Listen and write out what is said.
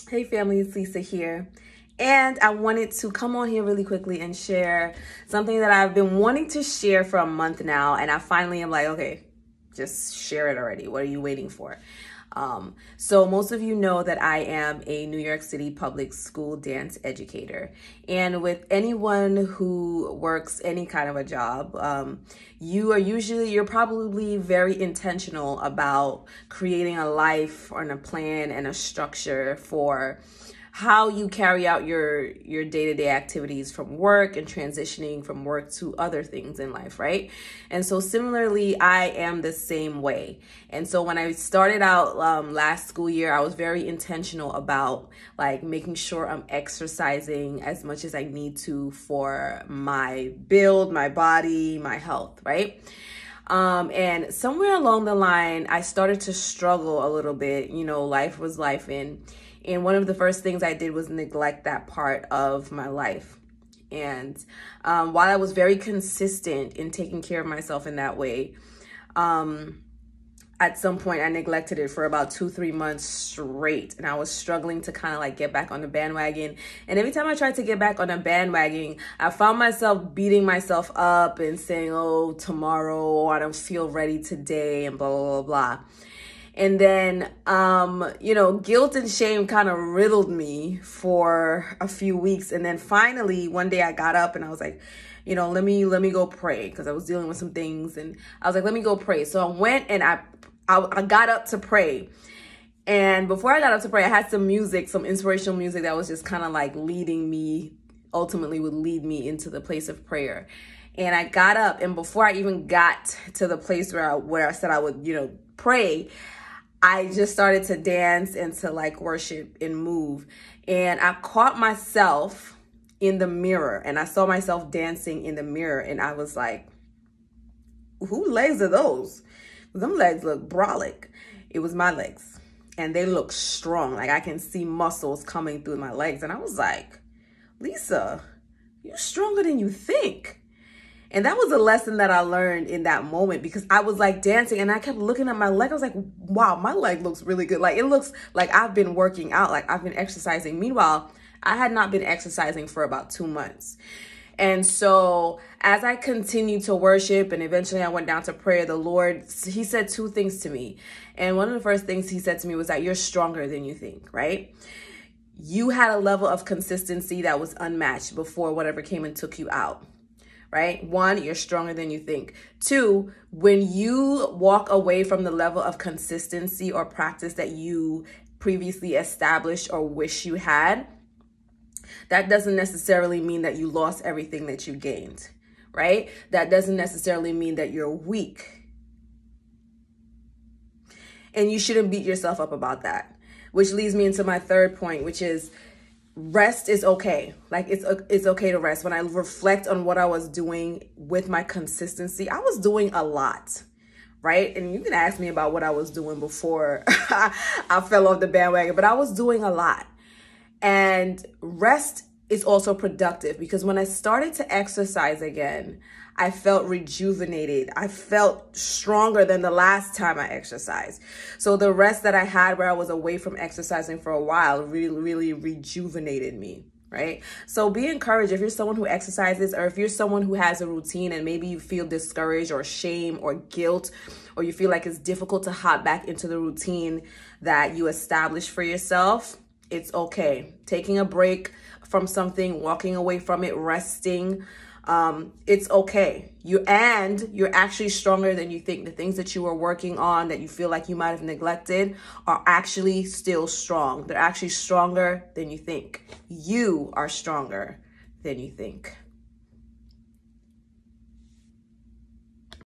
Hey family, it's Lisa here. And I wanted to come on here really quickly and share something that I've been wanting to share for a month now. And I finally am like, okay, just share it already. What are you waiting for? So most of you know that I am a New York City public school dance educator. And with anyone who works any kind of a job, you're probably very intentional about creating a life and a plan and a structure for how you carry out your day-to-day activities from work and transitioning from work to other things in life, right? And so similarly, I am the same way. And so when I started out last school year, I was very intentional about like making sure I'm exercising as much as I need to for my build, my body, my health, right? And somewhere along the line, I started to struggle a little bit. You know, life was life, and one of the first things I did was neglect that part of my life. And while I was very consistent in taking care of myself in that way, at some point I neglected it for about 2-3 months straight. And I was struggling to kind of like get back on the bandwagon. And every time I tried to get back on the bandwagon, I found myself beating myself up and saying, oh, tomorrow, I don't feel ready today, and blah, blah, blah, blah. And then, guilt and shame kind of riddled me for a few weeks. And then finally, one day I got up and I was like, let me go pray, because I was dealing with some things. And I was like, let me go pray. So I went and I got up to pray. And before I got up to pray, I had some music, some inspirational music that was just kind of like ultimately would lead me into the place of prayer. And I got up, and before I even got to the place where I said I would, pray, I just started to dance and to like worship and move. And I caught myself in the mirror, and I saw myself dancing in the mirror. And I was like, whose legs are those? Them legs look brolic. It was my legs, and they look strong. Like I can see muscles coming through my legs. And I was like, Lisa, you're stronger than you think. And that was a lesson that I learned in that moment, because I was like dancing and I kept looking at my leg. I was like, wow, my leg looks really good. Like it looks like I've been working out, like I've been exercising. Meanwhile, I had not been exercising for about 2 months. And so as I continued to worship and eventually I went down to prayer, the Lord, he said 2 things to me. And one of the first things he said to me was that you're stronger than you think, right? You had a level of consistency that was unmatched before whatever came and took you out. Right? 1, you're stronger than you think. 2, when you walk away from the level of consistency or practice that you previously established or wish you had, that doesn't necessarily mean that you lost everything that you gained, right? That doesn't necessarily mean that you're weak. And you shouldn't beat yourself up about that, which leads me into my third point, which is rest is okay. Like it's okay to rest. When I reflect on what I was doing with my consistency, I was doing a lot, right? And you can ask me about what I was doing before I fell off the bandwagon, but I was doing a lot. And rest is also productive, because when I started to exercise again, I felt rejuvenated. I felt stronger than the last time I exercised. So the rest that I had where I was away from exercising for a while really, really rejuvenated me, right? So be encouraged if you're someone who exercises, or if you're someone who has a routine and maybe you feel discouraged or shame or guilt, or you feel like it's difficult to hop back into the routine that you established for yourself. It's okay. Taking a break from something, walking away from it, resting, it's okay. You're actually stronger than you think. The things that you were working on that you feel like you might have neglected are actually still strong. They're actually stronger than you think. You are stronger than you think.